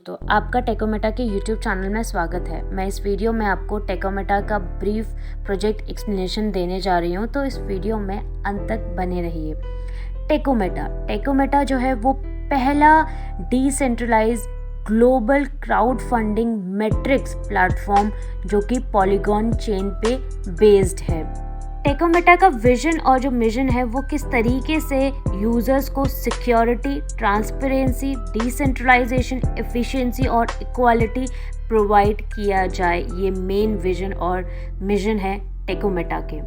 दोस्तों, आपका टेकोमेटा के YouTube चैनल में स्वागत है। मैं इस वीडियो में आपको टेकोमेटा का ब्रीफ प्रोजेक्ट एक्सप्लेनेशन देने जा रही हूँ, तो इस वीडियो में अंत तक बने रहिए। टेकोमेटा जो है वो पहला decentralize global crowdfunding matrix platform जो कि पॉलीगॉन चेन पे बेस्ड है। टेकोमेटा का विजन और जो मिशन है वो किस तरीके से यूजर्स को सिक्योरिटी, ट्रांसपेरेंसी, डिसेंट्रलाइजेशन, एफिशिएंसी और इक्वालिटी प्रोवाइड किया जाए, ये मेन विजन और मिशन है टेकोमेटा के।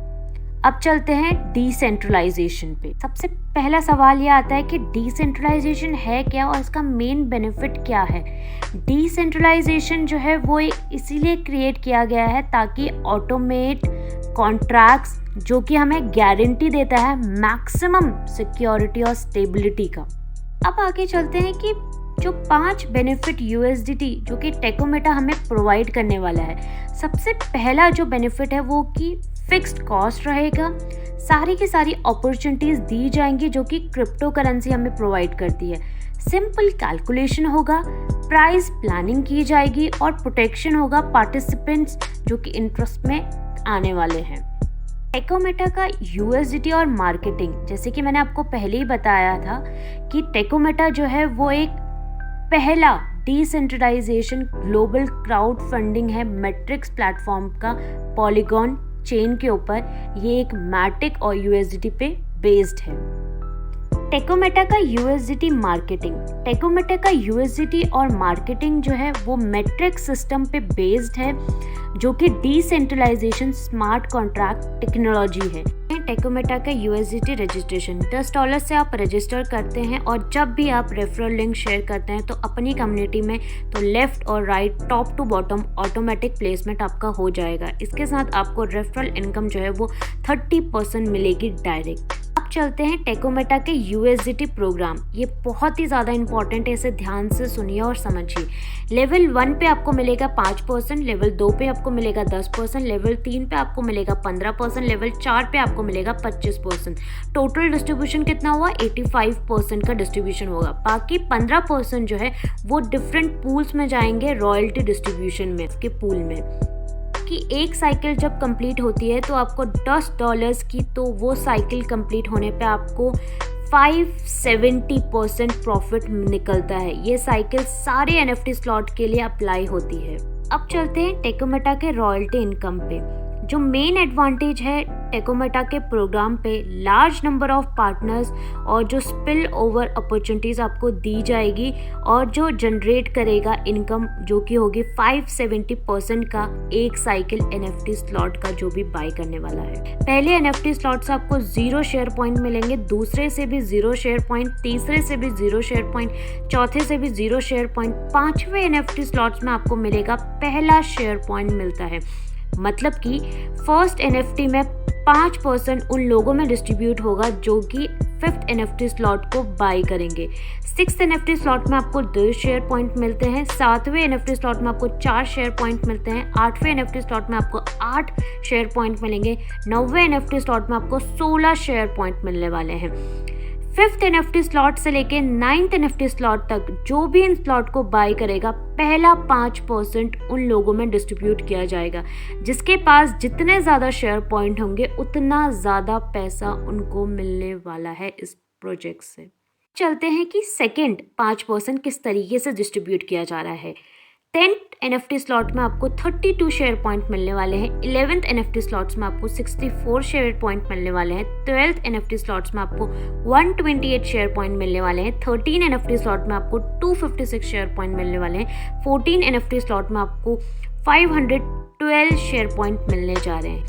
अब चलते हैं डिसेंट्रलाइजेशन पे। सबसे पहला सवाल ये आता है कि डिसेंट्रलाइजेशन है क्या और इसका मेन बेनिफिट क्या है। डिसेंट्रलाइजेशन जो है वो इसीलिए क्रिएट किया गया है ताकि ऑटोमेट कॉन्ट्रैक्ट्स जो कि हमें गारंटी देता है मैक्सिमम सिक्योरिटी और स्टेबिलिटी का। अब आगे चलते हैं कि जो 5 बेनिफिट यूएसडीटी जो कि टेकोमेटा हमें प्रोवाइड करने वाला है। सबसे पहला जो बेनिफिट है वो कि फिक्स्ड कॉस्ट रहेगा, सारी की सारी अपॉर्चुनिटीज दी जाएंगी जो कि क्रिप्टो करेंसी हमें प्रोवाइड करती है। सिंपल कैलकुलेशन होगा, प्राइस प्लानिंग की जाएगी और प्रोटेक्शन होगा पार्टिसिपेंट्स जो कि इंटरेस्ट में आने वाले हैं। टेकोमेटा का यूएसडीटी और मार्केटिंग, जैसे कि मैंने आपको पहले ही बताया था कि टेकोमेटा जो है वो एक पहला डिसेंट्रलाइजेशन ग्लोबल क्राउड फंडिंग है मैट्रिक्स प्लेटफॉर्म का पॉलीगॉन चेन के ऊपर। ये एक मैटिक और यूएसडीटी पे बेस्ड है। टेकोमेटा का यूएसडीटी मार्केटिंग, टेकोमेटा का यूएसडीटी और मार्केटिंग जो है वो मैट्रिक्स सिस्टम पे बेस्ड है जो कि डिसेंट्रलाइजेशन स्मार्ट कॉन्ट्रैक्ट टेक्नोलॉजी है। टेकोमेटा का यूएसडीटी रजिस्ट्रेशन $10 से आप रजिस्टर करते हैं और जब भी आप रेफरल लिंक शेयर करते हैं तो अपनी कम्युनिटी में तो लेफ्ट और right, top to bottom automatic placement आपका हो जाएगा। इसके साथ आपको रेफरल इनकम जो है वो 30% मिलेगी डायरेक्ट। अब चलते हैं टेकोमेटा के यूएसडीटी प्रोग्राम। ये बहुत ही ज़्यादा इंपॉर्टेंट है, इसे ध्यान से सुनिए और समझिए। लेवल 1 पे आपको मिलेगा 5%, लेवल 2 पे आपको मिलेगा 10%, लेवल 3 पे आपको मिलेगा 15%, लेवल 4 पे आपको मिलेगा 25%। टोटल डिस्ट्रीब्यूशन कितना हुआ? 85% का डिस्ट्रीब्यूशन होगा। बाकी 15% जो है वो डिफरेंट पूल्स में जाएंगे, रॉयल्टी डिस्ट्रीब्यूशन में के पूल में। कि एक साइकिल जब कंप्लीट होती है तो आपको $10 की, तो वो साइकिल कंप्लीट होने पे आपको 570% प्रॉफिट निकलता है। ये साइकिल सारे एनएफटी स्लॉट के लिए अप्लाई होती है। अब चलते हैं टेकोमेटा के रॉयल्टी इनकम पे। जो मेन एडवांटेज है टेकोमेटा के प्रोग्राम पे, लार्ज नंबर ऑफ पार्टनर्स और जो स्पिल ओवर अपॉर्चुनिटीज़ आपको दी जाएगी और जो जनरेट करेगा इनकम जो कि होगी 570% का एक साइकिल एनएफटी स्लॉट का जो भी बाय करने वाला है। पहले एनएफटी स्लॉट से आपको 0 शेयर पॉइंट मिलेंगे, दूसरे से भी 0 शेयर पॉइंट, तीसरे से भी 0 शेयर पॉइंट, चौथे से भी 0 शेयर पॉइंट, 5वें एनएफटी स्लॉट्स में आपको मिलेगा पहला शेयर पॉइंट मिलता है। मतलब कि फर्स्ट एनएफटी में 5% उन लोगों में डिस्ट्रीब्यूट होगा जो कि 5th एनएफटी स्लॉट को बाय करेंगे। 6th एनएफटी स्लॉट में आपको 2 शेयर पॉइंट मिलते हैं, 7वें एनएफटी स्लॉट में आपको 4 शेयर पॉइंट मिलते हैं, 8वें एनएफटी स्लॉट में आपको 8 शेयर पॉइंट मिलेंगे, 9वें एनएफटी स्लॉट में आपको 16 शेयर पॉइंट मिलने वाले हैं। 5th एनएफटी स्लॉट से लेके 9th एनएफटी स्लॉट तक जो भी इन स्लॉट को बाय करेगा पहला 5% उन लोगों में डिस्ट्रीब्यूट किया जाएगा। जिसके पास जितने ज़्यादा शेयर पॉइंट होंगे उतना ज़्यादा पैसा उनको मिलने वाला है इस प्रोजेक्ट से। चलते हैं कि सेकंड 5% किस तरीके से डिस्ट्रीब्यूट किया जा रहा है। 10th एनएफटी स्लॉट में आपको 32 शेयर पॉइंट मिलने वाले हैं, 11th एनएफटी स्लॉट्स में आपको 64 शेयर पॉइंट मिलने वाले हैं, 12th एनएफटी स्लॉट्स में आपको 128 शेयर पॉइंट मिलने वाले हैं, 13 एनएफटी स्लॉट में आपको 256 शेयर पॉइंट मिलने वाले हैं, 14 एनएफटी स्लॉट में आपको 512 शेयर पॉइंट मिलने जा रहे हैं।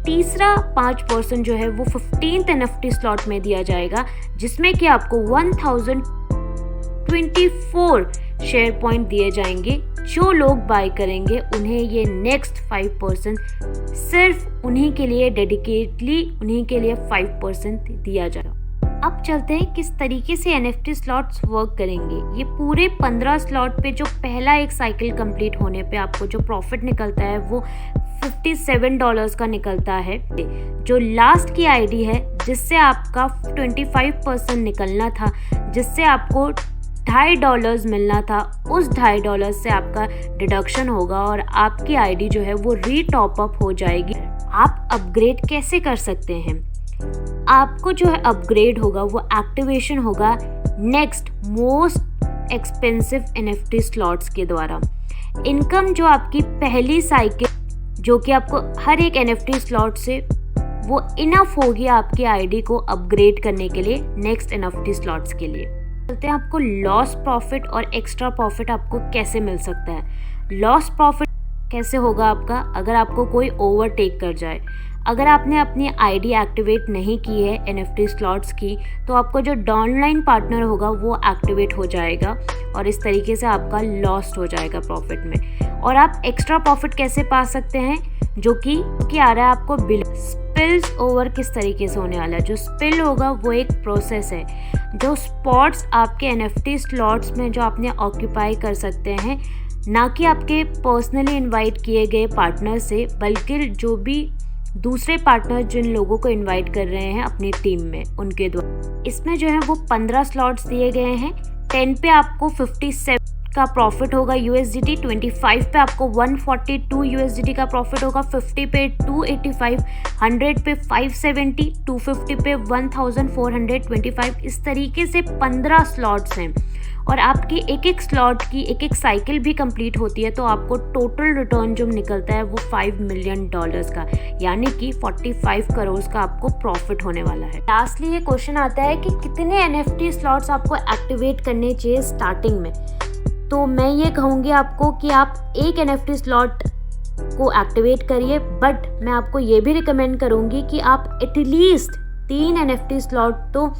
तीसरा 5% जो है वो 15th एनएफटी स्लॉट में दिया जाएगा जिसमें कि आपको 1024 शेयर पॉइंट दिए जाएंगे। जो लोग बाय करेंगे उन्हें ये नेक्स्ट 5% सिर्फ उन्हीं के लिए डेडिकेटली उन्हीं के लिए 5% दिया जाएगा। अब चलते हैं किस तरीके से एनएफटी स्लॉट्स वर्क करेंगे। ये पूरे 15 स्लॉट पे जो पहला एक साइकिल कंप्लीट होने पे आपको जो प्रॉफिट निकलता है वो $57 का निकलता है। जो लास्ट की आईडी है जिससे आपका 25% निकलना था, जिससे आपको $2.5 मिलना था, उस $2.5 से आपका डिडक्शन होगा और आपकी आईडी जो है वो रीटॉप अप हो जाएगी। आप अपग्रेड कैसे कर सकते हैं? आपको जो है अपग्रेड होगा वो एक्टिवेशन होगा next most expensive NFT slots के द्वारा। इनकम जो आपकी पहली साइकिल जो कि आपको हर एक NFT स्लॉट से वो इनफ होगी आपकी आईडी को अपग्रेड करने के लिए नेक्स्ट NFT स्लॉट्स के लिए। चलते हैं आपको लॉस प्रॉफिट और एक्स्ट्रा प्रॉफिट आपको कैसे मिल सकता है। लॉस प्रॉफिट कैसे होगा आपका? अगर आपको कोई ओवरटेक कर जाए, अगर आपने अपनी आईडी एक्टिवेट नहीं की है NFT स्लॉट्स की, तो आपको जो डाउनलाइन पार्टनर होगा वो एक्टिवेट हो जाएगा और इस तरीके से आपका लॉस्ट हो जाएगा प्रॉफिट में। और आप एक्स्ट्रा प्रॉफिट कैसे पा सकते हैं? जो कि आ रहा है आपको बिल स्पिल्स ओवर किस तरीके से होने वाला है। जो स्पिल होगा वो एक प्रोसेस है, जो स्पॉट्स आपके NFT स्लॉट्स में जो आपने ऑक्यूपाई कर सकते हैं, ना कि आपके पर्सनली इनवाइट किए गए पार्टनर से, बल्कि जो भी दूसरे पार्टनर जिन लोगों को इनवाइट कर रहे हैं अपनी टीम में उनके द्वारा। इसमें जो है वो 15 स्लॉट्स दिए गए हैं। 10 पे आपको 57 का प्रॉफिट होगा USDT, 25 पे आपको 142 USDT का प्रॉफिट होगा, 50 पे 285, 100 पे 570, 250 पे 1425। इस तरीके से 15 स्लॉट्स हैं और आपकी एक एक स्लॉट की एक एक साइकिल भी कंप्लीट होती है, तो आपको टोटल रिटर्न जो निकलता है वो $5 मिलियन का, यानी कि 45 करोड़ का आपको प्रॉफिट होने वाला है। लास्टली ये क्वेश्चन आता है कि कितने NFT स्लॉट्स आपको एक्टिवेट करने चाहिए स्टार्टिंग में। तो मैं ये कहूँगी आपको कि आप एक NFT स्लॉट को एक्टिवेट करिए, बट मैं आपको ये भी रिकमेंड करूँगी कि आप एटलीस्ट 3 NFT स्लॉट तो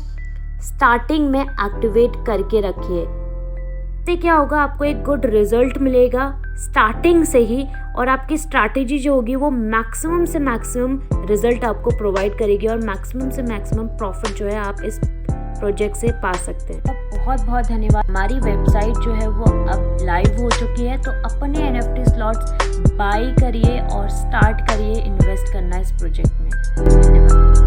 स्टार्टिंग में एक्टिवेट करके रखिए। इससे क्या होगा, आपको एक गुड रिजल्ट मिलेगा स्टार्टिंग से ही और आपकी स्ट्रैटेजी जो होगी वो मैक्सिमम से मैक्सिमम रिजल्ट आपको प्रोवाइड करेगी और मैक्सिमम से मैक्सिमम प्रॉफिट जो है आप इस प्रोजेक्ट से पा सकते हैं। बहुत बहुत धन्यवाद। हमारी वेबसाइट जो है वो अब लाइव हो चुकी है, तो अपने NFT स्लॉट्स बाई करिए और स्टार्ट करिए इन्वेस्ट करना इस प्रोजेक्ट में। धन्यवाद।